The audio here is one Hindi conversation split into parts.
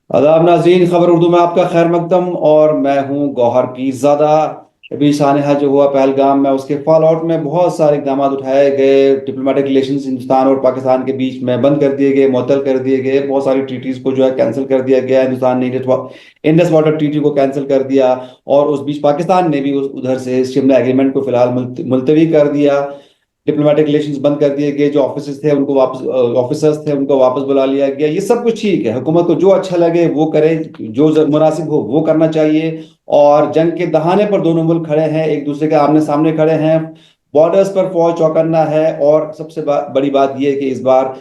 आदाब नाज़रीन, खबर उर्दू में आपका खैर मकदम। और मैं हूँ गौहर पीरज़ादा। अभी सानहा जो हुआ पहलगाम में, उसके फॉल आउट में बहुत सारे इकदाम उठाए गए। डिप्लोमेटिक रिलेशंस हिंदुस्तान और पाकिस्तान के बीच में बंद कर दिए गए, मुअत्तल कर दिए गए। बहुत सारी ट्रीटीज़ को जो है कैंसिल कर दिया गया। हिंदुस्तान ने इंडस वाटर ट्रीटी को कैंसिल कर दिया, और उस बीच पाकिस्तान ने भी उधर से शिमला एग्रीमेंट को फिलहाल मुलतवी कर दिया। डिप्लोमेटिक रिलेशंस बंद कर दिए गए। जो ऑफिसर्स थे उनको वापस बुला लिया गया। ये सब कुछ ठीक है, हुकूमत को जो अच्छा लगे वो करे, जो मुनासिब हो वो करना चाहिए। और जंग के दहाने पर दोनों मुल्क खड़े हैं, एक दूसरे के आमने सामने खड़े हैं। बॉर्डर्स पर फौज चौकन्ना है। और सबसे बड़ी बात यह है कि इस बार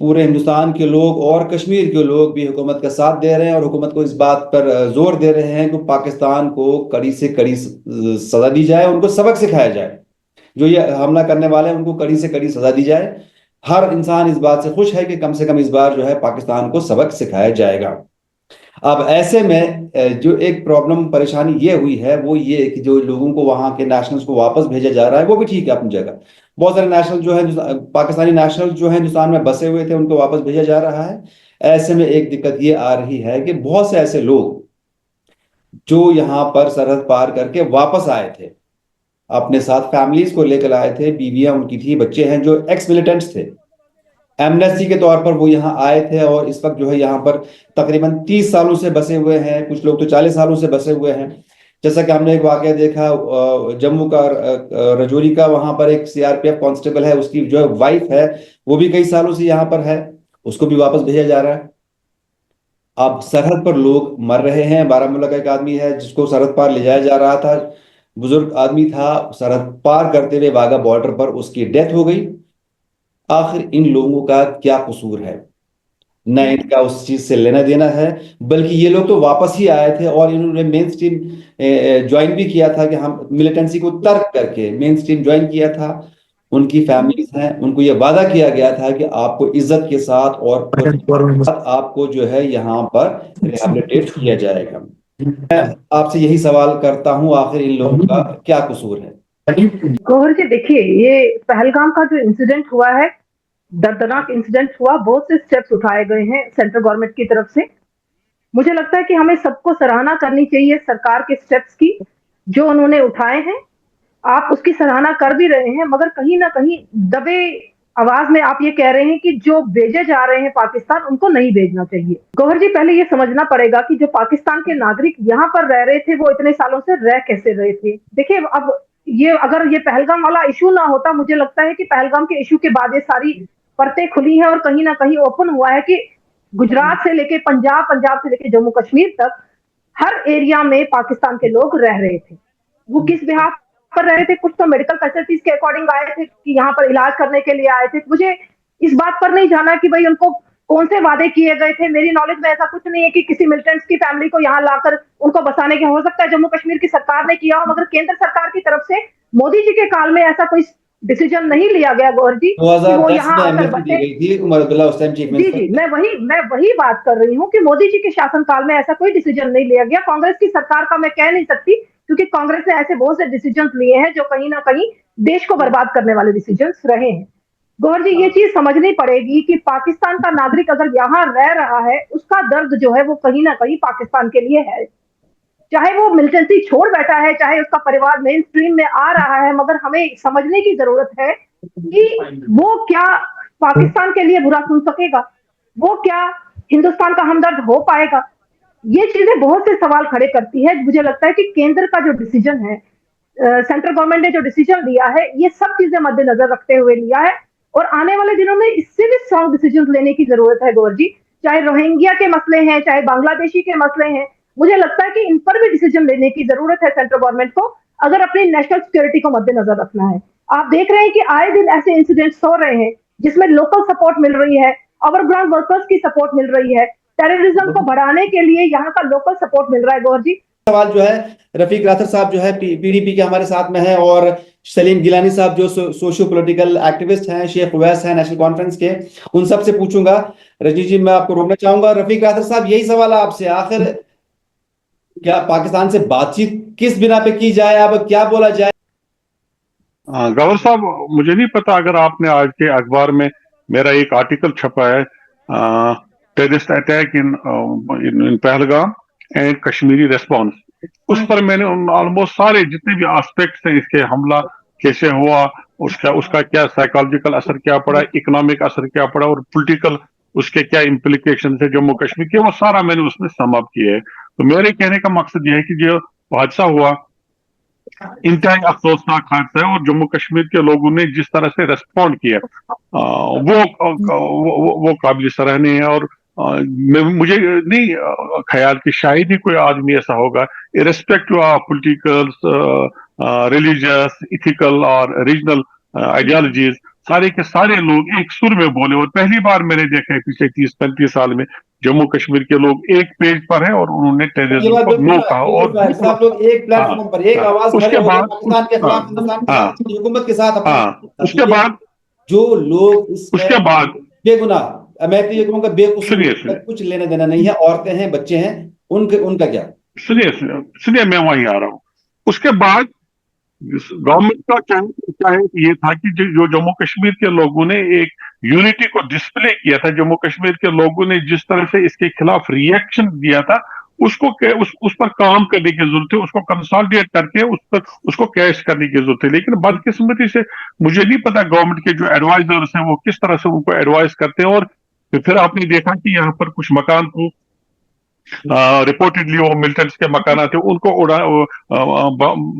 पूरे हिंदुस्तान के लोग और कश्मीर के लोग भी हुकूमत का साथ दे रहे हैं, और हुकूमत को इस बात पर जोर दे रहे हैं कि पाकिस्तान को कड़ी से कड़ी सजा दी जाए, उनको सबक सिखाया जाए। जो ये हमला करने वाले हैं उनको कड़ी से कड़ी सजा दी जाए। हर इंसान इस बात से खुश है कि कम से कम इस बार जो है पाकिस्तान को सबक सिखाया जाएगा। अब ऐसे में जो एक प्रॉब्लम परेशानी ये हुई है वो ये है कि जो लोगों को, वहां के नेशनल्स को वापस भेजा जा रहा है, वो भी ठीक है अपनी जगह। बहुत सारे नेशनल जो है, पाकिस्तानी नेशनल जो है हिंदुस्तान में बसे हुए थे, उनको वापस भेजा जा रहा है। ऐसे में एक दिक्कत ये आ रही है कि बहुत से ऐसे लोग जो यहाँ पर सरहद पार करके वापस आए थे, अपने साथ फैमिलीज को लेकर आए थे, बीवियां उनकी थी, बच्चे हैं, जो एक्स मिलिटेंट्स थे, एमनेस्टी के तौर पर वो यहाँ आए थे। और इस वक्त जो है यहाँ पर तकरीबन 30 सालों से बसे हुए हैं, कुछ लोग तो 40 सालों से बसे हुए हैं। जैसा कि हमने एक वाकया देखा जम्मू का, रजौरी का, वहां पर एक सीआरपीएफ कांस्टेबल है, उसकी जो वाइफ है वो भी कई सालों से यहाँ पर है, उसको भी वापस भेजा जा रहा है। अब सरहद पर लोग मर रहे हैं। बारामूला का एक आदमी है जिसको सरहद पार ले जाया जा रहा था, बुजुर्ग आदमी था, सरहद पार करते हुए वाघा बॉर्डर पर उसकी डेथ हो गई। आखिर इन लोगों का क्या कसूर है? न इनका उस चीज से लेना देना है, बल्कि ये लोग तो वापस ही आए थे, और इन्होंने मेन स्ट्रीम ज्वाइन भी किया था, कि हम मिलिटेंसी को तर्क करके मेन स्ट्रीम ज्वाइन किया था। उनकी फैमिलीज हैं, उनको ये वादा किया गया था कि आपको इज्जत के साथ और आपको जो है यहाँ पर रिहेबिलिटेट किया जाएगा। मैं आपसे यही सवाल करता हूँ, आखिर इन लोगों का क्या कसूर है? गौहर जी, देखिए, ये पहलगाम का जो इंसिडेंट हुआ है, दर्दनाक इंसिडेंट हुआ। बहुत से स्टेप्स उठाए गए हैं सेंट्रल गवर्नमेंट की तरफ से। मुझे लगता है कि हमें सबको सराहना करनी चाहिए सरकार के स्टेप्स की, जो उन्होंने उठाए हैं। आप उसकी सराहना कर भी रहे हैं, मगर कहीं ना कहीं दबे आवाज में आप ये कह रहे हैं कि जो भेजे जा रहे हैं पाकिस्तान, उनको नहीं भेजना चाहिए। गौहर जी, पहले ये समझना पड़ेगा कि जो पाकिस्तान के नागरिक यहाँ पर रह रहे थे, वो इतने सालों से रह कैसे रहे थे। देखिए, अब ये अगर ये पहलगाम वाला इशू ना होता, मुझे लगता है कि पहलगाम के इशू के बाद ये सारी परतें खुली हैं और कहीं ना कहीं ओपन हुआ है कि गुजरात से लेके पंजाब, पंजाब से लेके जम्मू कश्मीर तक हर एरिया में पाकिस्तान के लोग रह रहे थे। वो किस बिहाफ पर रहे थे? कुछ तो मेडिकल फैसिलिटीज के अकॉर्डिंग आए थे कि यहाँ पर इलाज करने के लिए आए थे। मुझे इस बात पर नहीं जाना कि भाई उनको कौन से वादे किए गए थे। मेरी नॉलेज में ऐसा कुछ नहीं है कि किसी मिलिटेंट्स की फैमिली को यहाँ लाकर उनको बसाने के, हो सकता है जम्मू कश्मीर की सरकार ने किया हो, मगर केंद्र सरकार की तरफ से मोदी जी के काल में ऐसा कोई डिसीजन नहीं लिया गया, गौर जी, कि वो 2010 यहाँ में आकर एमनेस्टी दी बसे। गई थी, उमर अब्दुल्ला उस टाइम चीफ जी मिनिस्टर जी, थे। मैं वही बात कर रही हूँ कि मोदी जी के शासनकाल में ऐसा कोई डिसीजन नहीं लिया गया। कांग्रेस की सरकार का मैं कह नहीं सकती, क्योंकि कांग्रेस ने ऐसे बहुत से डिसीजन लिए हैं जो कहीं ना कहीं देश को बर्बाद करने वाले डिसीजन रहे हैं। गौर जी, ये चीज समझनी पड़ेगी कि पाकिस्तान का नागरिक अगर यहाँ रह रहा है, उसका दर्द जो है वो कहीं ना कहीं पाकिस्तान के लिए है। चाहे वो मिलिटेंसी छोड़ बैठा है, चाहे उसका परिवार मेन स्ट्रीम में आ रहा है, मगर हमें समझने की जरूरत है कि वो क्या पाकिस्तान के लिए बुरा सुन सकेगा, वो क्या हिंदुस्तान का हमदर्द हो पाएगा। ये चीजें बहुत से सवाल खड़े करती है। मुझे लगता है कि केंद्र का जो डिसीजन है, सेंट्रल गवर्नमेंट ने जो डिसीजन लिया है, ये सब चीजें मद्देनजर रखते हुए लिया है। और आने वाले दिनों में इससे भी स्ट्रॉन्ग डिसीजन लेने की जरूरत है, गौर जी। चाहे रोहिंग्या के मसले हैं, चाहे बांग्लादेशी के मसले हैं, मुझे लगता है कि इन पर भी डिसीजन लेने की जरूरत है सेंट्रल गवर्नमेंट को, अगर अपनी नेशनल सिक्योरिटी को मद्देनजर रखना है। आप देख रहे हैं कि आए दिन ऐसे इंसिडेंट्स हो रहे हैं जिसमें लोकल सपोर्ट मिल रही है, ओवर ग्राउंड वर्कर्स की सपोर्ट मिल रही है, टेररिज्म को बढ़ाने के लिए यहाँ का लोकल सपोर्ट मिल रहा है, गौर जी। सवाल जो है, रफीक राथर साहब जो है पीडीपी के हमारे साथ में है, और सलीम गिलानी साहब जो सोशियो पॉलिटिकल एक्टिविस्ट हैं, शेख उवैस हैं नेशनल कॉन्फ्रेंस के, उन सब से पूछूंगा। रजनी जी, मैं आपको रोकना चाहूंगा। रफीक राथर साहब, यही सवाल है आपसे, आखिर क्या पाकिस्तान से बातचीत किस बिना पे की जाए, अब क्या बोला जाए? गवर साहब, मुझे नहीं पता, अगर आपने आज के अखबार में मेरा एक आर्टिकल छपा है terrorist attack in Pahalgam and Kashmiri response. उस पर मैंने ऑलमोस्ट सारे जितने भी एस्पेक्ट्स हैं इसके, हमला कैसे हुआ, उसका उसका क्या साइकोलॉजिकल असर क्या पड़ा, इकोनॉमिक असर क्या पड़ा और पॉलिटिकल उसके क्या इम्प्लीकेशन है जम्मू कश्मीर के, वो सारा मैंने उसमें सम अप किया है। तो मेरे कहने का मकसद यह है कि जो हादसा हुआ इंतहाई अफसोसनाक हादसा है और जम्मू कश्मीर के लोगों ने जिस तरह से रेस्पॉन्ड किया वो काबिल सराहनीय है। और मुझे नहीं ख्याल कि शायद ही कोई आदमी ऐसा होगा irrespective of political, religious, ethical और रीजनल आइडियोलॉजीज, सारे के सारे लोग एक सुर में बोले। और पहली बार मैंने देखा है पिछले 30-35 साल में जम्मू कश्मीर के लोग एक पेज पर हैं और उन्होंने टेररिज्म को नो कहा। और सब लोग एक प्लेटफॉर्म पर एक आवाज उसके खड़े बाद होकर पाकिस्तान के खिलाफ, हिंदुस्तान के साथ, हुकूमत के साथ उसके बाद जो लोग इसमें उसके बाद बेगुनाह, मैं तो ये कहूंगा बेकसूर, सुनिए कुछ लेने देना नहीं है, औरतें हैं, बच्चे हैं, उनका क्या? सुनिए मैं वहीं आ रहा हूं। उसके बाद गवर्नमेंट का कहना ये था कि जो जम्मू कश्मीर के लोगों ने एक यूनिटी को डिस्प्ले किया था, जम्मू कश्मीर के लोगों ने जिस तरह से इसके खिलाफ रिएक्शन दिया था, उसको उस पर काम करने की जरूरत है, उसको कंसोलिडेट करके उसको कैश करने की जरूरत है। लेकिन बदकिस्मती से मुझे नहीं पता गवर्नमेंट के जो एडवाइजर्स हैं वो किस तरह से उनको एडवाइस करते हैं। और फिर आपने देखा कि यहाँ पर कुछ मकान को रिपोर्टेडली वो मिलिटेंट्स के मकान थे, उनको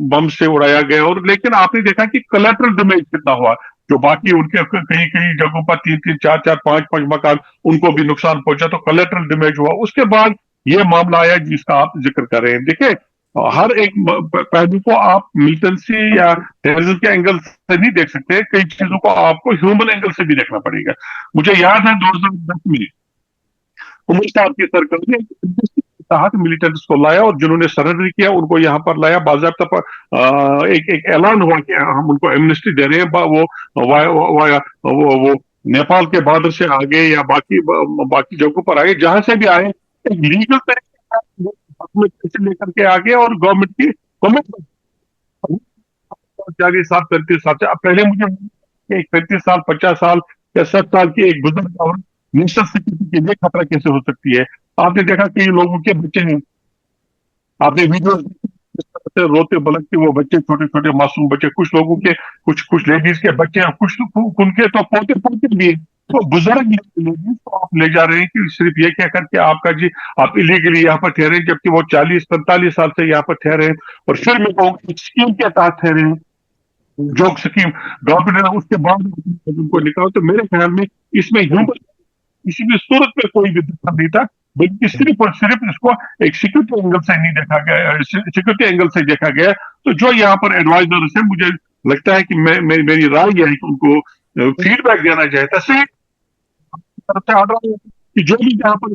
बम से उड़ाया गया। और लेकिन आपने देखा कि कलेक्ट्रल डैमेज कितना हुआ, जो बाकी उनके कहीं कहीं जगहों पर 3-3, 4-4, 5-5 मकान उनको भी नुकसान पहुंचा, तो कलेक्ट्रल डैमेज हुआ। उसके बाद ये मामला आया जिसका आप जिक्र कर रहे हैं। देखिए हर एक पहलू को आप मिलिटेंसी या टेररिज्म के एंगल से नहीं देख सकते, कई चीजों को आपको ह्यूमन एंगल से भी देखना पड़ेगा। मुझे याद है 2010 में उमर साहब की सरकार ने तहत मिलिटेंट्स को लाया और जिन्होंने सरेंडर किया उनको यहाँ पर लाया, बाकायदा पर एक ऐलान हुआ कि हम उनको एमनेस्टी दे रहे हैं। वो नेपाल के बॉर्डर से आगे या बाकी जगहों पर आए, जहां से भी आए, एक लीगल तरीके से लेकर के आगे और गवर्नमेंट की कमिटमेंट 40 साल 35 साल से पहले मुझे 35 साल 50 साल या 60 साल की एक बुजुर्ग औरत नेशनल सिक्योरिटी के लिए खतरा कैसे हो सकती है। आपने देखा कई लोगों के बच्चे हैं, आपने वीडियो रोते बलकते वो बच्चे, छोटे छोटे मासूम बच्चे, कुछ लोगों के कुछ लेडीज के बच्चे हैं, कुछ उनके तो पोते पोते भी हैं। तो बुजुर्ग लेडीज को आप ले जा रहे हैं कि सिर्फ ये क्या करके आपका जी आप इलीगली यहाँ पर ठहरे, जबकि वो 40-45 साल से यहाँ पर ठहरे हैं। और फिर मैं कहूँगा स्कीम के तहत ठहरे हैं, जो स्कीम गवर्नमेंट ने उसके बाद उनको निकाला। तो मेरे ख्याल में इसमें किसी भी सूरत में कोई भी दिक्कत नहीं था, बल्कि सिर्फ और सिर्फ इसको एक सिक्योरिटी एंगल से नहीं देखा गया, सिक्योरिटी एंगल से देखा गया। तो जो यहाँ पर एडवाइजर्स है, मुझे लगता है कि मेरी राय यह है कि उनको फीडबैक देना चाहिए था तरफ से ऑर्डर कि जो भी यहाँ पर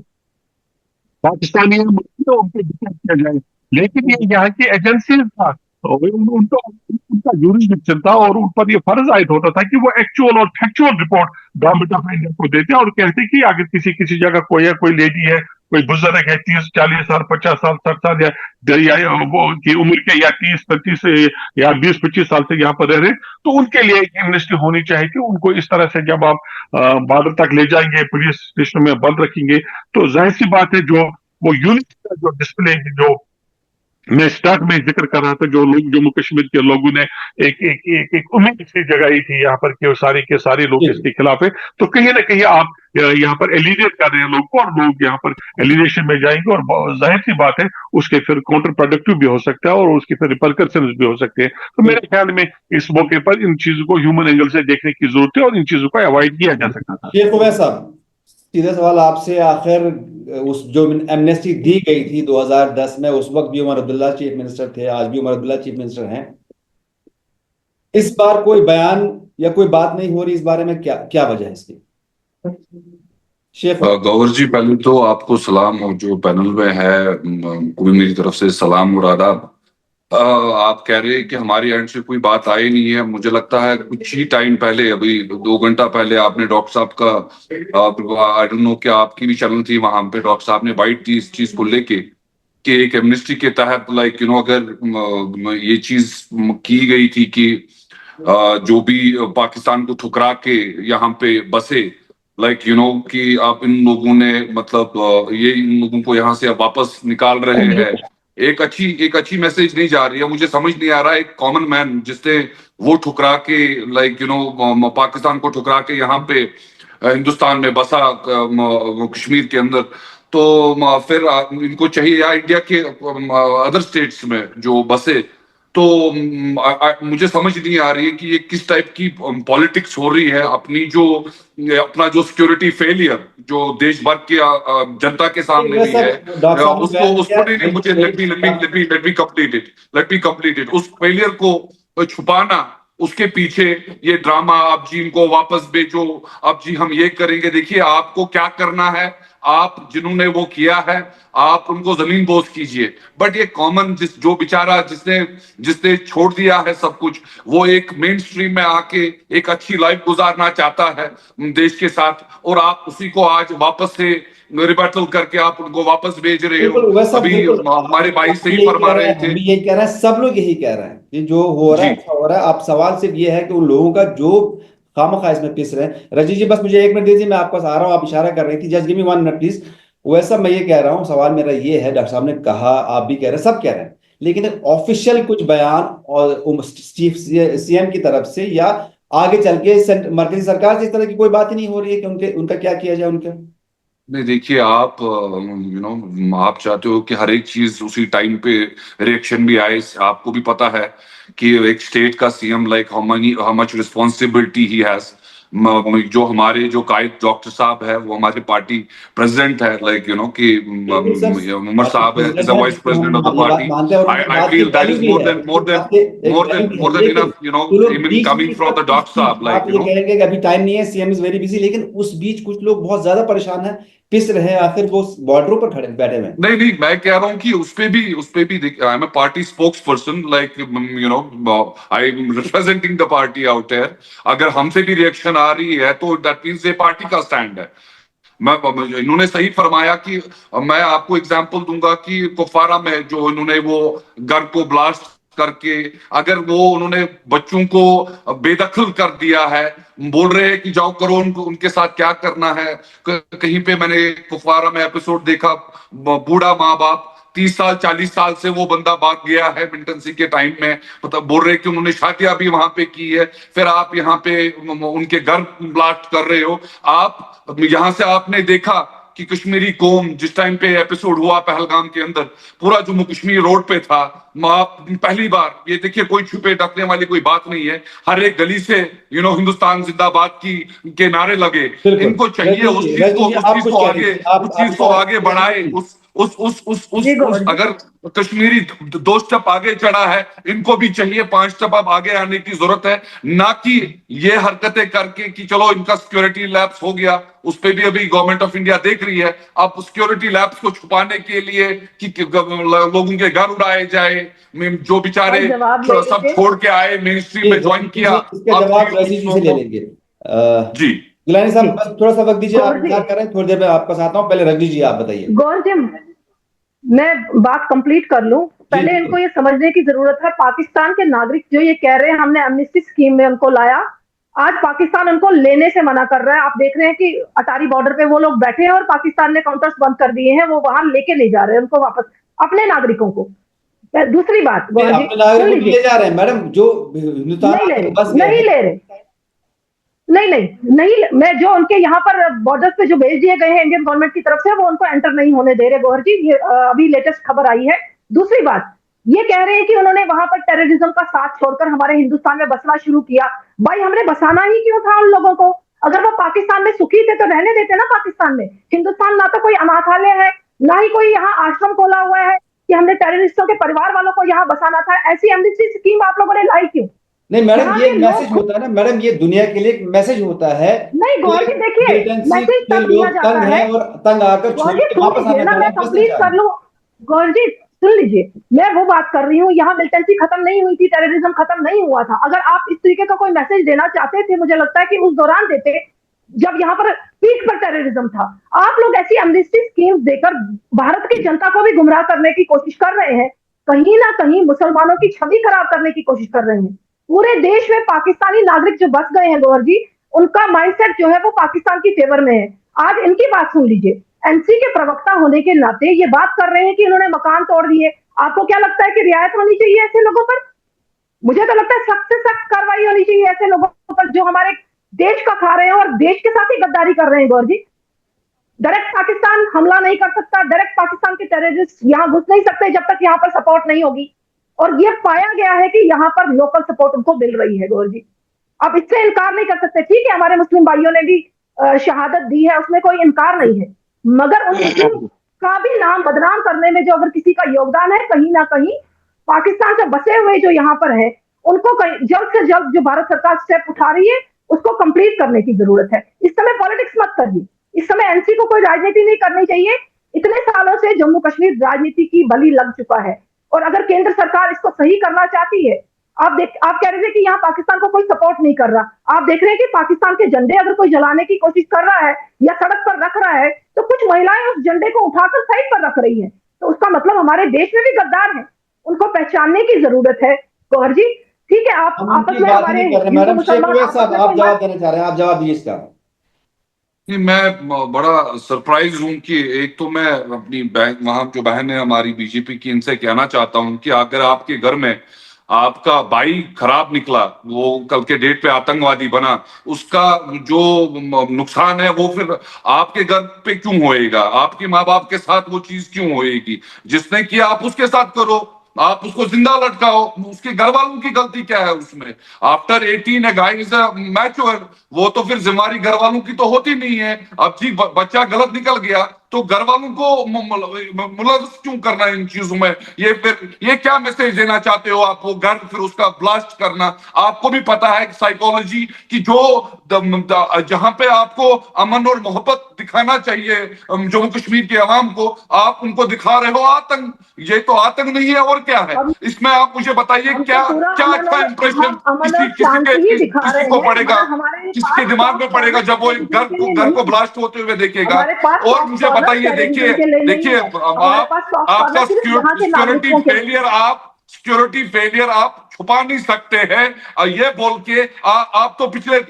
पाकिस्तानी है उनको डिटेक्ट किया जाए। लेकिन ये यहाँ की एजेंसी था, उनका यूरिसडिक्शन था और उन पर ये फर्ज आयद होता था कि वो एक्चुअल और factual report government of India को देते और कहते कि अगर किसी जगह कोई लेडी है, कोई बुजुर्ग है 30-40 साल 50 साल 60 साल या वो की उम्र के या 30-35 या 20-25 साल से यहाँ पर रह रहे, तो उनके लिए एक एमनेस्टी होनी चाहिए कि उनको इस तरह से जब आप बॉर्डर तक ले जाएंगे, पुलिस स्टेशन में बंद रखेंगे, तो जाहिर सी बात है जो वो यूनिटी का जो डिस्प्ले जो मैं स्टार्ट में जिक्र कर रहा था, जो लोग जम्मू कश्मीर के लोगों ने एक उम्मीद सी जगाई थी यहाँ पर कि सारे के सारे लोग इसके खिलाफ है। तो कहीं ना कहीं आप यहाँ पर एलिनेट कर रहे हैं लोग को, और लोग यहाँ पर एलिनेशन में जाएंगे और जाहिर सी बात है उसके फिर काउंटर प्रोडक्टिव भी हो सकता है और उसके फिर रिपरकशन भी हो सकते हैं। तो मेरे ख्याल में इस मौके पर इन चीजों को ह्यूमन एंगल से देखने की जरूरत है और इन चीजों को अवॉइड किया जा सकता था। शेख उवैस साहब, सीधा सवाल आपसे, आखिर उस जो एमनेस्टी दी गई थी 2010 में, उस वक्त भी उमर अब्दुल्ला चीफ मिनिस्टर थे, आज भी उमर अब्दुल्ला चीफ मिनिस्टर हैं, इस बार कोई बयान या कोई बात नहीं हो रही, इस बारे में क्या वजह है इसकी? शेख गौहर जी, पहले तो आपको सलाम, और जो पैनल में है को भी मेरी तरफ से सलाम और आदाब। आप कह रहे हैं कि हमारी एंड से कोई बात आई नहीं है। मुझे लगता है कुछ ही टाइम पहले, अभी 2 घंटा पहले, आपने डॉक्टर साहब का आई डोंट नो क्या आपकी भी चैनल थी, वहां पे डॉक्टर साहब ने बाइट थी इस चीज को लेके कि एक एमनेस्टी के तहत लाइक अगर ये चीज की गई थी कि जो भी पाकिस्तान को ठुकरा के यहाँ पे बसे लाइक यू नो कि आप इन लोगों ने मतलब ये इन लोगों को यहाँ से वापस निकाल रहे हैं। एक अच्छी मैसेज नहीं जा रही है। मुझे समझ नहीं आ रहा है, एक कॉमन मैन जिसने वो ठुकरा के लाइक यू नो पाकिस्तान को ठुकरा के यहाँ पे हिंदुस्तान में बसा कश्मीर के अंदर, तो फिर इनको चाहिए या इंडिया के अदर स्टेट्स में जो बसे, तो मुझे समझ नहीं आ रही है कि ये किस टाइप की पॉलिटिक्स हो रही है। अपना जो सिक्योरिटी फेलियर जो देश भर की जनता के सामने भी वैसा है, डॉक्टर साहब ने बयान उसको किया नहीं, मुझे लेट मी कंप्लीट इट। उस फेलियर को छुपाना, उसके पीछे ये ड्रामा, आप जी इनको वापस भेजो, आप जी हम ये करेंगे। देखिए आपको क्या करना है, आप जिन्होंने वो किया है आप उनको जमीन बोझ कीजिए, बट ये कॉमन जो बेचारा जिसने जिसने छोड़ दिया है सब कुछ, वो एक मेन स्ट्रीम में आके एक अच्छी लाइफ गुजारना चाहता है देश के साथ, और आप उसी को आज वापस से रिबैटल करके आप उनको वापस भेज रहे हो। बिल्कुल वैसा, अभी बिल्कुल हमारे भाई आप सही यही फरमा कह रहे रहे हैं, हम थे। भी यही कह रहे हैं, सब लोग यही कह रहे हैं कि जो हो रहा जी है अच्छा हो रहा है। आप सवाल सिर्फ ये है कि उन लोगों का जो खामखा इसमें पिस रहे हैं। रजी जी बस मुझे 1 मिनट दीजिए, मैं आपके पास आ रहा हूँ। आप इशारा कर रही थी, just give me 1 minute please. वैसा मैं ये कह रहा हूँ, सवाल मेरा ये है, डॉक्टर साहब ने कहा, आप भी कह रहे हैं, सब कह रहे हैं, लेकिन ऑफिशियल कुछ बयान और चीफ सीएम की तरफ से या आगे चल के मरकजी सरकार से इस तरह की कोई बात ही नहीं हो रही है कि उनके उनका क्या किया जाए उनका। नहीं, देखिए आप यू नो आप चाहते हो कि हर एक चीज उसी टाइम पे रिएक्शन भी आए। आपको भी पता है कि एक स्टेट का CM like how much responsibility he has. जो हमारे जो कायद डॉक्टर साहब है वो हमारे पार्टी प्रेसिडेंट है, लाइक यू नो कि बिल्कुल सर, उमर पार्टी साहब इज प्रेसिडेंट अ है, वाइस जिसको प्रेसिडेंट ऑफ द हम ये बात पार्टी। मानते हैं और उनकी आई बात की फील दैट वैल्यू इज भी है, उनकी बात की एक वैल्यू भी है, मोर देन लेकिन इनफ, यू नो, जो लोग even beach coming beach from the doctor साहब, आप लाइक यू ये नो। कहेंगे कि अभी टाइम नहीं है, सीएम इज वेरी बिजी, लेकिन उस बीच कुछ लोग बहुत ज्यादा परेशान हैं, पिस रहे हैं, आखिर वो बॉर्डरों पर खड़े बैठे हुए हैं। नहीं नहीं, मैं कह रहा हूँ कि उस पे भी I am a party spokesperson, like you know I am representing the party out there. अगर हमसे भी रिएक्शन आ रही है तो दैट मींस ये पार्टी का स्टैंड है। इन्होंने सही फरमाया कि मैं आपको एग्जांपल दूंगा कि कुपवारा में जो इन्होंने वो घर को ब्लास्ट करके, अगर वो उन्होंने बच्चों को बेदखल कर दिया है, बोल रहे हैं कि जाओ करो, उनको उनके साथ क्या करना है। कहीं पे मैंने कुपवारा में एपिसोड देखा, बूढ़ा माँ बाप 30 साल 40 साल से वो बंदा भाग गया है मिलिटेंसी के टाइम में, मतलब बोल रहे कि उन्होंने शादियां भी वहां पे की है, फिर आप यहाँ पे उनके घर ब्लास्ट कर रहे हो। आप यहां से आपने देखा कि कश्मीरी कौम जिस टाइम पे एपिसोड हुआ पहलगाम के अंदर, पूरा जम्मू कश्मीर रोड पे था। पहली बार ये देखिए, कोई छुपे ढकने वाली कोई बात नहीं है, हर एक गली से यू नो हिंदुस्तान जिंदाबाद की के नारे लगे। बिल्कुल। इनको चाहिए रजनी जी, रजनी जी, आप कुछ कह रही थी, उस आप चीज को इशारा आगे कर रही बढ़ाए। थी। जी गौर जी। अगर कश्मीरी 2 स्टेप आगे चढ़ा है, इनको भी चाहिए 5 स्टेप अब आगे आने की जरूरत है, ना कि ये हरकतें करके कि चलो इनका सिक्योरिटी लैप्स हो गया। उस पे भी अभी गवर्नमेंट ऑफ इंडिया देख रही है। अब सिक्योरिटी लैप्स को छुपाने के लिए कि लोगों के घर उड़ाए जाए, जो बेचारे और जवाब ले सब लीजिए। छोड़ के आए, मेन स्ट्रीम जी, में ज्वाइन रजनी किया। जी, इसका अब जवाब जी रजनी जी दूसरों से ले को। लेंगे। जी गिलानी जी साहब, बस थोड़ा सा वक्त दीजिए, आप गौर जी, इंतजार कर रहे हैं, थोड़ी देर में आपका साथ हूँ। पहले रजनी जी आप बताइए। गौर जी, मैं बात कंप्लीट कर लूं। जी पहले बिल्कुल। इनको ये समझने की जरूरत है, पाकिस्तान के नागरिक जो ये कह रहे हैं हमने एमनेस्टी स्कीम में उनको लाया, आज पाकिस्तान उनको लेने से मना कर रहा है। आप देख रहे हैं कि अटारी बॉर्डर पे वो लोग बैठे हैं और पाकिस्तान ने काउंटर्स बंद कर दिए हैं, वो वहां लेके नहीं जा रहे हैं उनको वापस, अपने नागरिकों को। दूसरी बात नहीं, गौर जी अपने सुन नागरिकों को ले लीजिए, जा रहे हैं मैडम, जो हिंदुस्तान नहीं ले आके बस रहे, गए नहीं हैं। ले रहे, नहीं नहीं नहीं, मैं जो उनके यहाँ पर बॉर्डर पे जो भेज दिए गए हैं इंडियन गवर्नमेंट की तरफ से, वो उनको एंटर नहीं होने दे रहे गौर जी। ये अभी लेटेस्ट खबर आई है। दूसरी बात, ये कह रहे हैं कि उन्होंने वहां पर टेररिज्म का साथ छोड़कर हमारे हिंदुस्तान में बसना शुरू किया। भाई हमने बसाना ही क्यों था उन लोगों को? अगर वो पाकिस्तान में सुखी थे तो रहने देते ना पाकिस्तान में। हिंदुस्तान ना तो कोई अनाथालय है, ना ही कोई यहाँ आश्रम खोला हुआ है कि हमने टेररिस्टों के परिवार वालों को यहाँ बसाना था। ऐसी एमनेस्टी स्कीम आप लोगों ने लाई क्यों? नहीं मैडम, यहाँ ये के मैसेज लोग होता है ना मैडम, ये दुनिया के लिए एक मैसेज होता है नहीं कि गौर जी देखिए, मिलिटेंसी मैसेज के तब दिया लोग जाता तंग है। हैं और तंग आकर गौर छोड़ जी के सुन वापस लीजिए आना ना, चाह रहे मैं हैं, बसना कंप्लीट चाह रहे कर हैं। लूं। गौर जी सुन लीजिए, मैं वो बात कर रही हूँ, यहाँ मिलिटेंसी खत्म नहीं हुई थी, टेररिज्म खत्म नहीं हुआ था। अगर आप इस तरीके का कोई मैसेज देना चाहते थे, मुझे लगता है कि उस दौरान देते जब यहाँ पर पीक पर टेररिज्म था। आप लोग ऐसी एमनेस्टी स्कीम देकर भारत की जनता को भी गुमराह करने की कोशिश कर रहे हैं, कहीं ना कहीं मुसलमानों की छवि खराब करने की कोशिश कर रहे हैं। पूरे देश में पाकिस्तानी नागरिक जो बस गए हैं गौर जी, उनका माइंडसेट जो है वो पाकिस्तान की फेवर में है। आज इनकी बात सुन लीजिए, एनसी के प्रवक्ता होने के नाते ये बात कर रहे हैं कि इन्होंने मकान तोड़ दिए। आपको क्या लगता है कि रियायत होनी चाहिए ऐसे लोगों पर? मुझे तो लगता है सख्त से सख्त कार्रवाई होनी चाहिए ऐसे लोगों पर जो हमारे देश का खा रहे हैं और देश के साथ ही गद्दारी कर रहे हैं। गौर जी, डायरेक्ट पाकिस्तान हमला नहीं कर सकता, डायरेक्ट पाकिस्तान के टेररिस्ट यहां घुस नहीं सकते जब तक यहां पर सपोर्ट नहीं होगी। और ये पाया गया है कि यहां पर लोकल सपोर्ट उनको मिल रही है। गौर जी, अब इससे इनकार नहीं कर सकते। ठीक है, हमारे मुस्लिम भाइयों ने भी शहादत दी है, उसमें कोई इनकार नहीं है, मगर उन मुस्लिम का भी नाम बदनाम करने में जो अगर किसी का योगदान है, कहीं ना कहीं पाकिस्तान से बसे हुए जो यहाँ पर है उनको जल्द से जल्द जो भारत सरकार स्टेप उठा रही है उसको कंप्लीट करने की जरूरत है। इस समय पॉलिटिक्स मत करिए, इस समय एनसी को कोई राजनीति नहीं करनी चाहिए। इतने सालों से जम्मू कश्मीर राजनीति की बलि लग चुका है और अगर केंद्र सरकार इसको सही करना चाहती है, आप कह रहे थे कि यहाँ पाकिस्तान को कोई सपोर्ट नहीं कर रहा। आप देख रहे हैं कि पाकिस्तान के झंडे अगर कोई जलाने की कोशिश कर रहा है या सड़क पर रख रहा है तो कुछ महिलाएं उस झंडे को उठाकर साइड पर रख रही हैं, तो उसका मतलब हमारे देश में भी गद्दार हैं, उनको पहचानने की जरूरत है। गौहर जी, ठीक है, आप आपस में हमारे मैडम शेख साहब आप जवाब देना चाह रहे हैं, आप जवाब दीजिए इसका। नहीं, मैं बड़ा सरप्राइज हूं कि एक तो मैं अपनी वहां जो बहन है हमारी बीजेपी की, इनसे कहना चाहता हूं कि अगर आपके घर में आपका भाई खराब निकला, वो कल के डेट पे आतंकवादी बना, उसका जो नुकसान है वो फिर आपके घर पे क्यों होएगा? आपके माँ बाप के साथ वो चीज क्यों होएगी? जिसने किया आप उसके साथ करो, आप उसको जिंदा लटकाओ, उसके घर वालों की गलती क्या है उसमें? आफ्टर 18 गाइस मैच्योर, वो तो फिर जिम्मेदारी घर वालों की तो होती नहीं है। अब जी बच्चा गलत निकल गया तो घर वालों को मुलव्वस क्यों करना इन चीजों में? ये क्या मैसेज देना चाहते हो आप? वो घर फिर उसका ब्लास्ट करना, आपको भी पता है साइकोलॉजी की, जो जहां पे आपको अमन और मोहब्बत दिखाना चाहिए जम्मू कश्मीर के अवाम को, आप उनको दिखा रहे हो आतंक। ये तो आतंक नहीं है और क्या है इसमें? आप मुझे बताइए क्या क्या अच्छा इंप्रेशन किसी को पड़ेगा, किसके दिमाग में पड़ेगा जब वो एक घर को ब्लास्ट होते हुए देखेगा? और मुझे बताइए, देखिए आपका सिक्योरिटी फेलियर आप छुपा नहीं सकते हैं ये बोल के। आप तो पिछले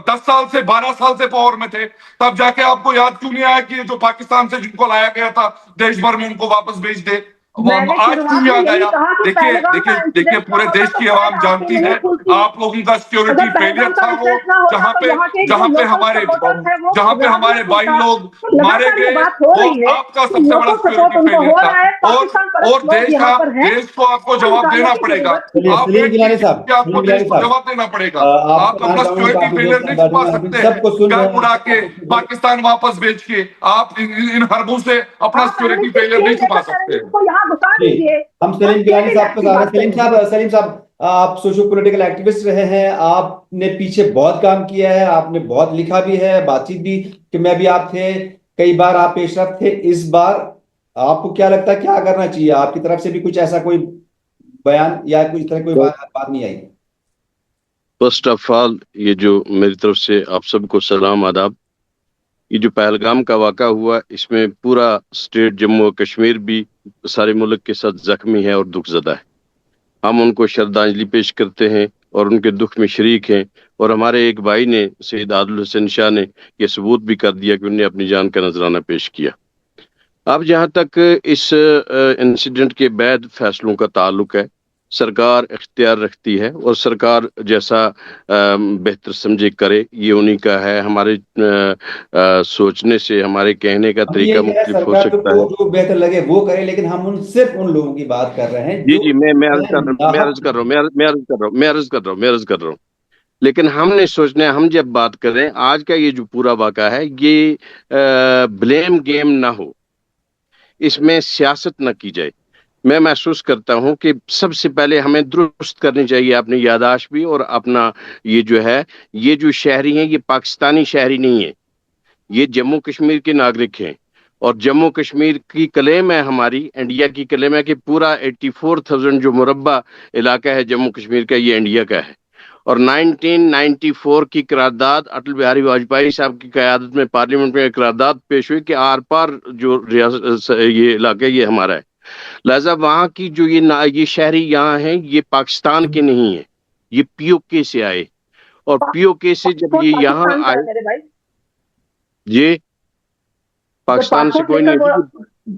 10 साल से 12 साल से पावर में थे, तब जाके आपको याद क्यों नहीं आया कि जो पाकिस्तान से जिनको लाया गया था देश भर में उनको वापस भेज दे? आज क्यों याद आया? देखिए पूरे देश की आवाम जानती है आप लोगों का सिक्योरिटी फेलियर था वो, जहां पे हमारे भाई लोग मारे गए, वो आपका सबसे बड़ा सिक्योरिटी फेलियर था। और देश को आपको जवाब देना पड़ेगा, आपको देश को जवाब देना पड़ेगा। आप अपना सिक्योरिटी फेलियर नहीं छुपा सकते घर उड़ा के, पाकिस्तान वापस भेज के। आप इन हरबों से अपना सिक्योरिटी फेलियर नहीं छुपा सकते। हम सलीम गिलानी साहब को सलीम साहब, आप सोशो पॉलिटिकल एक्टिविस्ट रहे हैं, आपने पीछे बहुत काम किया है, आपने बहुत लिखा भी है, बातचीत भी कि मैं भी आप थे, कई बार आप पेशरफ थे। इस बार आपको क्या लगता है क्या करना चाहिए? आपकी तरफ से भी कुछ ऐसा कोई बयान या कुछ तरह कोई बात नहीं आई? फर्स्ट ऑफ ऑल, ये जो मेरी तरफ से आप सबको सलाम आदाब। ये जो पहलगाम का वाक़ा हुआ, इसमें पूरा स्टेट जम्मू और कश्मीर भी सारे मुल्क के साथ जख्मी है और दुखज़दा है। हम उनको श्रद्धांजलि पेश करते हैं और उनके दुख में शरीक हैं। और हमारे एक भाई ने, सैयद आदिल हुसैन शाह ने, यह सबूत भी कर दिया कि उन्हें अपनी जान का नजराना पेश किया। अब जहाँ तक इस इंसिडेंट के बाद फैसलों का ताल्लुक है, सरकार इख्तियार रखती है और सरकार जैसा बेहतर समझे करे, ये उन्हीं का है। हमारे सोचने से, हमारे कहने का तरीका मुख्तलिफ हो सकता है। जो बेहतर लगे वो करे, लेकिन हम सिर्फ उन लोगों की बात कर रहे हैं। जी मैं अर्ज कर रहा हूँ। लेकिन हमने सोचना है, हम जब बात कर रहे हैं आज का ये जो पूरा वाक़ा है, ये ब्लेम गेम ना हो, इसमें सियासत न की जाए। मैं महसूस करता हूं कि सबसे पहले हमें दुरुस्त करनी चाहिए अपनी यादाश्त भी, और अपना ये जो है, ये जो शहरी हैं, ये पाकिस्तानी शहरी नहीं है, ये जम्मू कश्मीर के नागरिक हैं। और जम्मू कश्मीर की क्लेम है, हमारी इंडिया की क्लेम है कि पूरा 84,000 जो मुरब्बा इलाका है जम्मू कश्मीर का, ये इंडिया का है। और 1994 की करारदाद अटल बिहारी वाजपेयी साहब की क़यादत में पार्लियामेंट में करारदाद पेश हुई कि आर पार जो रियासत ये इलाका ये हमारा है। लिहाजा वहाँ की जो ये शहरी यहाँ हैं, ये पाकिस्तान के नहीं है, ये पीओके से आए। और पीओके से जब ये यहाँ पाकिस्तान का आए, है मेरे भाई, ये जो पाकिस्तान से पासपोर्ट कोई लेकर नहीं वो, है।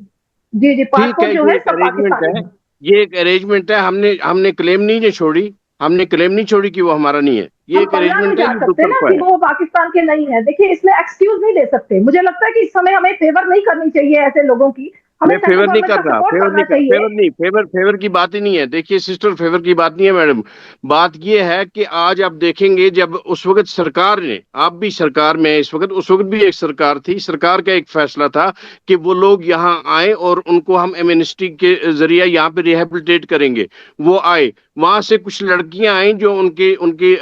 जी जी, ठीक पासपोर्ट है, जो ये है एक सब अरेंजमेंट पाकिस्तानी है, है। ये एक अरेंजमेंट है। हमने हमने क्लेम नहीं छोड़ी, हमने क्लेम नहीं छोड़ी कि वो हमारा नहीं है। ये हम एक पलड़ा नहीं अरेंजमेंट है, झाड़ ये दो सकते ना तरफा कि है। वो पाकिस्तान के नहीं है। देखिए, इसमें एक्सक्यूज नहीं दे सकते। मुझे लगता है कि इस समय हमें फेवर नहीं करनी चाहिए ऐसे लोगों की, हमें मैं सेंट्रल फेवर नहीं गवर्नमेंट कर का रहा, सपोर्ट फेवर करना नहीं कर, चाहिए। फेवर नहीं, फेवर की बात ही नहीं है। देखिए सिस्टर, फेवर की बात नहीं है मैडम। बात ये है कि आज आप देखेंगे, जब उस वक्त सरकार ने, आप भी सरकार में इस वक्त, उस वक्त भी एक सरकार थी, सरकार का एक फैसला था कि वो लोग यहाँ आए और उनको हम एमनेस्टी के जरिए यहाँ पे रिहेबिलिटेट करेंगे। वो आए, वहां से कुछ लड़कियां आई जो उनके उनकी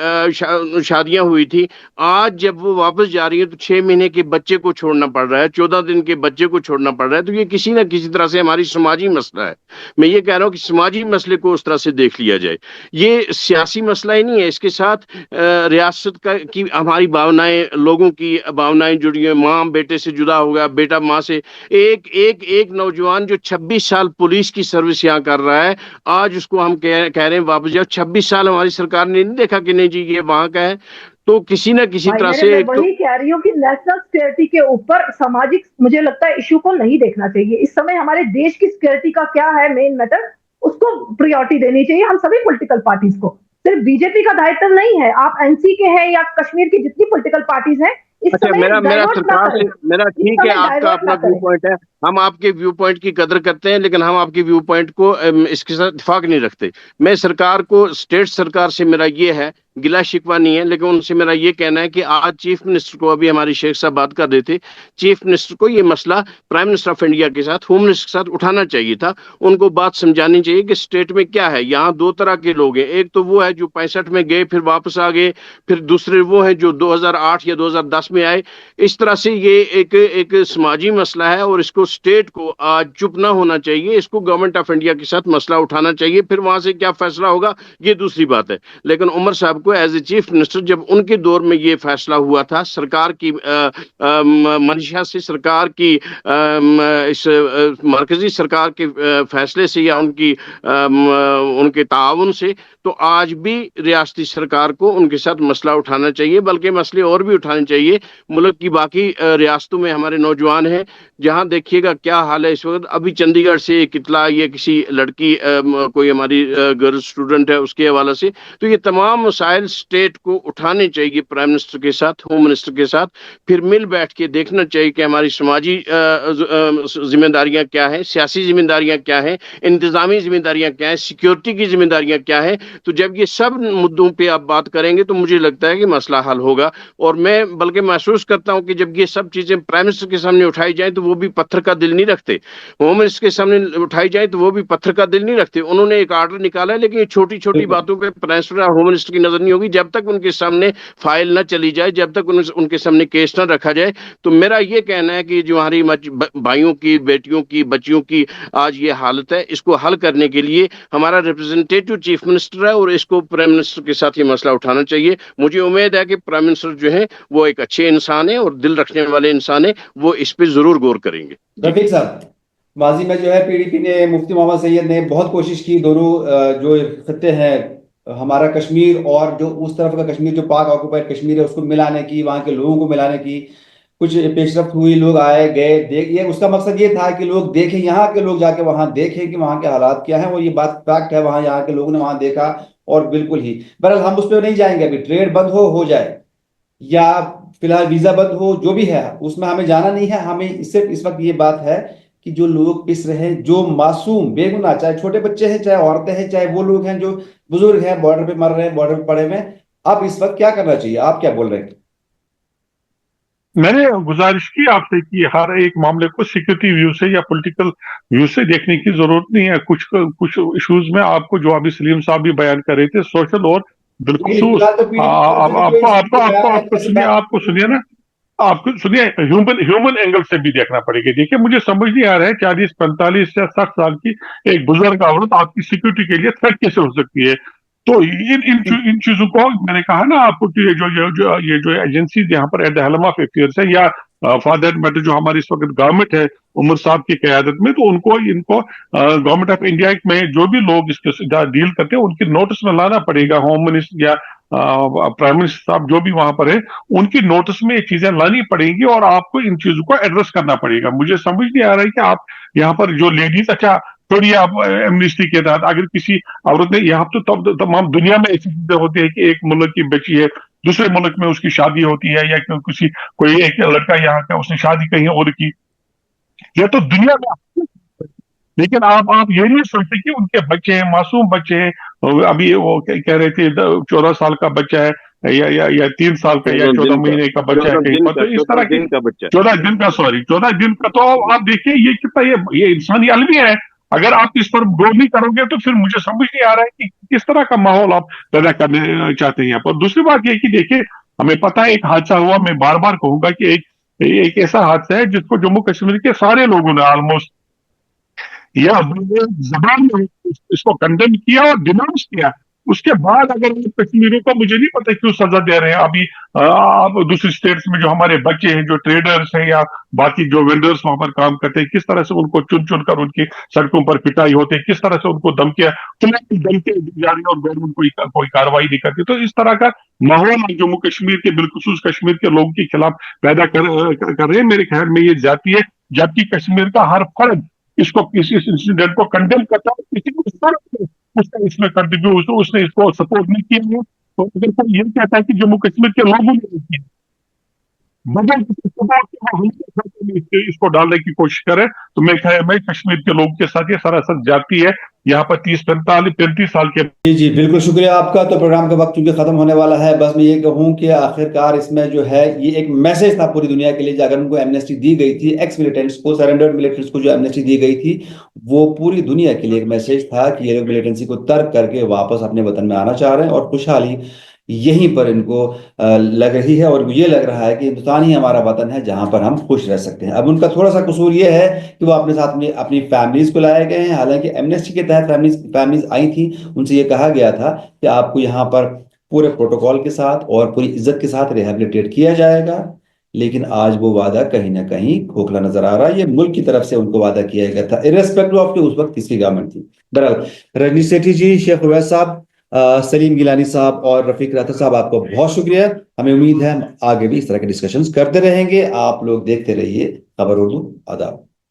शादियां हुई थी। आज जब वो वापस जा रही है तो 6 महीने के बच्चे को छोड़ना पड़ रहा है, 14 दिन के बच्चे को छोड़ना पड़ रहा है। तो ये किसी ना किसी तरह से हमारी समाजी मसला है। मैं ये कह रहा हूँ कि समाजी मसले को उस तरह से देख लिया जाए। ये सियासी मसला ही नहीं है, इसके साथ रियासत का की हमारी भावनाएं, लोगों की भावनाएं जुड़ी हैं। माँ बेटे से जुदा हो गया, बेटा माँ से। एक एक एक नौजवान जो 26 साल पुलिस की सर्विस यहाँ कर रहा है, आज उसको हम कह रहे हैं वापस जाओ। 26 साल हमारी सरकार ने नहीं देखा कि नहीं जी ये वहां का है। तो किसी ना किसी भाई तरह मेरे, से मैं एक तो वही कह रही हूँ कि नेशनल सिक्योरिटी के ऊपर सामाजिक, मुझे लगता है, इशू को नहीं देखना चाहिए। इस समय हमारे देश की सिक्योरिटी का क्या है मेन मैटर, उसको प्रायोरिटी देनी चाहिए हम सभी पॉलिटिकल पार्टीज को। सिर्फ बीजेपी का दायित्व नहीं है। आप एनसी के हैं या कश्मीर की जितनी पॉलिटिकल पार्टीज हैं, इस अच्छा, समय मेरा मेरा डाइवर्ट ना सरकार करें, से, मेरा इस ठीक है, समय आपका डाइवर्ट अपना ना व्यू करें। पॉइंट है। हम आपके व्यू पॉइंट की कदर करते हैं, लेकिन हम आपके व्यू पॉइंट को इसके साथ इत्तेफाक नहीं रखते। मैं सरकार को, स्टेट सरकार से मेरा ये है, गिला शिकवा नहीं है, लेकिन उनसे मेरा ये कहना है कि आज चीफ मिनिस्टर को, अभी हमारी शेख साहब बात कर रहे थे, चीफ मिनिस्टर को ये मसला प्राइम मिनिस्टर ऑफ इंडिया के साथ, होम मिनिस्टर के साथ उठाना चाहिए था। उनको बात समझानी चाहिए कि स्टेट में क्या है। यहाँ दो तरह के लोग हैं, एक तो वो है जो 65 में गए फिर वापस आ गए, फिर दूसरे वो हैं जो 2008 या 2010 में आए। इस तरह से ये एक एक समाजी मसला है और इसको स्टेट को आज चुप ना होना चाहिए। इसको गवर्नमेंट ऑफ इंडिया के साथ मसला उठाना चाहिए, फिर वहां से क्या फैसला होगा ये दूसरी बात है। लेकिन उमर साहब को एज ए चीफ मिनिस्टर, जब उनके दौर में ये फैसला हुआ था, सरकार की मंशा से, सरकार की इस मरकजी सरकार के फैसले से या उनके ताउन से, तो आज भी रियासती सरकार को उनके साथ मसला उठाना चाहिए। बल्कि मसले और भी उठाने चाहिए। मुल्क की बाकी रियासतों में हमारे नौजवान हैं, जहां देखिएगा क्या हाल है इस वक्त। अभी चंडीगढ़ से एक इतला, ये किसी लड़की कोई हमारी गर्ल स्टूडेंट है, उसके हवाले से। तो ये तमाम मसाइल स्टेट को उठाने चाहिए, प्राइम मिनिस्टर के साथ, होम मिनिस्टर के साथ। फिर मिल बैठ के देखना चाहिए कि हमारी समाजी जिम्मेदारियां क्या हैं, सियासी जिम्मेदारियां क्या हैं, इंतजामी जिम्मेदारियां क्या हैं, सिक्योरिटी की जिम्मेदारियां क्या हैं। तो जब ये सब मुद्दों पे आप बात करेंगे तो मुझे लगता है कि मसला हल होगा। और मैं बल्कि महसूस करता हूं कि जब ये सब चीजें प्राइम मिनिस्टर के सामने उठाई जाए तो वो भी पत्थर का दिल नहीं रखते, होम मिनिस्टर के सामने उठाई जाए तो वो भी पत्थर का दिल नहीं रखते। उन्होंने एक आर्डर निकाला है, लेकिन ये छोटी छोटी बिल्कुल। बातों पे प्राइम मिनिस्टर और होम मिनिस्टर की नजर नहीं होगी जब तक उनके सामने फाइल न चली जाए, जब तक उनके सामने केस न रखा जाए। तो मेरा ये कहना है कि जो हमारी भाइयों की, बेटियों की, बच्चियों की आज ये हालत है, इसको हल करने के लिए हमारा रिप्रेजेंटेटिव चीफ मिनिस्टर है और इसको प्राइम मिनिस्टर के साथ ये मसला उठाना चाहिए। मुझे उम्मीद है कि प्राइम मिनिस्टर जो है वो एक अच्छे इंसान है और दिल रखने वाले इंसान है, वो इस पे जरूर गौर करेंगे। रफीक साहब, माजी में जो है पीडीपी ने, मुफ्ती मोहम्मद सैयद ने बहुत कोशिश की, दोनों जो खत्ते हैं, हमारा कश्मीर और जो उस तरफ का कश्मीर जो पाक ऑक्युपाइड कश्मीर है, उसको मिलाने की, वहाँ के लोगों को मिलाने की कुछ पेशरफ्त हुई। लोग आए गए, देख, ये उसका मकसद ये था कि लोग देखें, यहाँ के लोग जाके वहाँ देखें कि वहाँ के हालात क्या हैं। वो ये बात फैक्ट है, वहाँ यहाँ के लोगों ने वहाँ देखा। और बिल्कुल ही, बहरहाल हम उस पर नहीं जाएंगे। अभी ट्रेड बंद हो जाए या फिलहाल वीजा बंद हो, जो भी है उसमें हमें जाना नहीं है। हमें सिर्फ इस वक्त ये बात है कि जो लोग पिस रहे हैं, जो मासूम बेगुनाह, चाहे छोटे बच्चे हैं, चाहे औरतें हैं, चाहे वो लोग हैं जो बुजुर्ग हैं, बॉर्डर पे मर रहे हैं, बॉर्डर पे पड़े हुए हैं, अब इस वक्त क्या करना चाहिए? आप क्या बोल रहे हैं? मैंने गुजारिश की आपसे कि हर एक मामले को सिक्योरिटी व्यू से या पॉलिटिकल व्यू से देखने की जरूरत नहीं है। कुछ इश्यूज में आपको, जो अभी सलीम साहब भी बयान कर रहे थे, सोशल और लेकिन बिलखसूस फिलहाल तो पीडीपी की तरफ से तो कोई आपको इसमें बयान है, आपको जैसे सुनिए, आपको सुनिए ना, आपको सुनिए, ह्यूमन एंगल से भी देखना पड़ेगा। देखिए, मुझे समझ नहीं आ रहा है 40, 45 या 60 साल की एक बुजुर्ग औरत आपकी सिक्योरिटी के लिए थ्रेट कैसे हो सकती है। तो इन चीजों को मैंने कहा ना आपको कि ये जो एजेंसी यहाँ पर एट द हेलम ऑफ अफेयर्स है, या फॉर दैट मैटर जो हमारी इस वक्त गवर्नमेंट है उमर साहब की क़यादत में, तो इनको गवर्नमेंट ऑफ इंडिया में जो भी लोग इसके डील करते हैं उनकी नोटिस में लाना पड़ेगा। होम मिनिस्टर या प्राइम मिनिस्टर साहब जो भी वहां पर है उनकी नोटिस में ये चीजें लानी पड़ेंगी और आपको इन चीजों को एड्रेस करना पड़ेगा। मुझे समझ नहीं आ रहा है कि आप यहाँ पर जो लेडीज, अच्छा थोड़ी आप एमनेस्टी के तहत अगर किसी औरत ने, यहाँ तो तमाम दुनिया में ऐसी चीजें होती है कि एक मुल्क की बच्ची है दूसरे मुल्क में उसकी शादी होती है, या कोई एक लड़का यहाँ का उसने शादी कहीं और की, यह तो दुनिया में। लेकिन आप ये नहीं सोचते कि उनके बच्चे हैं, मासूम बच्चे हैं। अभी वो कह रहे थे 14 साल का बच्चा है या 3 साल का या 14 महीने का बच्चा है कहीं पर, तो इस तरह की 14 दिन का, सॉरी 14 दिन का, तो आप देखिए ये कितना ये इंसानी अलमी है। अगर आप इस पर गौर नहीं करोगे तो फिर मुझे समझ नहीं आ रहा है कि किस तरह का माहौल आप पैदा करने चाहते हैं यहाँ पर। दूसरी बात यह कि देखिए हमें पता है एक हादसा हुआ, मैं बार बार कहूंगा कि एक ऐसा हादसा है जिसको जम्मू कश्मीर के सारे लोगों ने ऑलमोस्ट या जबान में इसको कंडेम किया और डिनाउंस किया। उसके बाद अगर कश्मीरियों को, मुझे नहीं पता क्यों सजा दे रहे हैं अभी आप दूसरी स्टेट्स में जो हमारे बच्चे हैं, जो ट्रेडर्स हैं या बाकी जो वेंडर्स वहां पर काम करते हैं, किस तरह से उनको चुन चुन कर उनकी सड़कों पर पिटाई होती है, किस तरह से उनको धमकियां दी जा रही है और गवर्नमेंट कोई कार्रवाई नहीं करती। तो इस तरह का माहौल जम्मू कश्मीर के, बिलखुसूस कश्मीर के लोगों के खिलाफ पैदा कर रहे हैं। मेरे ख्याल में ये जाती है, जबकि कश्मीर का हर फर्द इसको, इस इंसिडेंट को कंडेम करता है, किसी को उसका इसमें कंट्रीब्यूट, उसने इसको सपोर्ट नहीं किया है। तो अगर कोई ये कहता है कि जम्मू कश्मीर के लोगों ने नहीं किया, बगैर किसी सपोर्ट के हम इसको डालने की कोशिश करें, तो मैं कश्मीर के लोगों के साथ ये सरासर जाती है। यहाँ पर 30-35 साल के। जी बिल्कुल शुक्रिया आपका। तो प्रोग्राम का वक्त चूंकि खत्म होने वाला है, बस मैं ये कहूँ कि आखिरकार इसमें जो है ये एक मैसेज था पूरी दुनिया के लिए। अगर उनको एमनेस्टी दी गई थी, एक्स मिलिटेंट्स को, सरेंडर्ड मिलिटेंट्स को जो एमनेस्टी दी गई थी, वो पूरी दुनिया के लिए एक मैसेज था कि ये लोग मिलिटेंसी को तर्क करके वापस अपने वतन में आना चाह रहे हैं और खुशहाली यहीं पर इनको लग रही है। और ये लग रहा है कि हिंदुस्तान ही हमारा वतन है जहां पर हम खुश रह सकते हैं। अब उनका थोड़ा सा कसूर ये है कि वो अपने साथ में अपनी फैमिलीज को लाए गए हैं। हालांकि एमनेस्टी के तहत फैमिलीज आई थी, उनसे ये कहा गया था कि आपको यहाँ पर पूरे प्रोटोकॉल के साथ और पूरी इज्जत के साथ रिहेबिलिटेट किया जाएगा। लेकिन आज वो वादा कहीं ना कहीं खोखला नजर आ रहा है। ये मुल्क की तरफ से उनको वादा किया गया था, इर्रेस्पेक्टिव ऑफ उस वक्त किसकी गवर्नमेंट थी। बहरहाल रजनी सेठी जी, शेख उवैस साहब, सलीम गिलानी साहब और रफीक राठौर साहब, आपको बहुत शुक्रिया। हमें उम्मीद है हम आगे भी इस तरह के डिस्कशंस करते रहेंगे। आप लोग देखते रहिए खबर उर्दू। आदाब।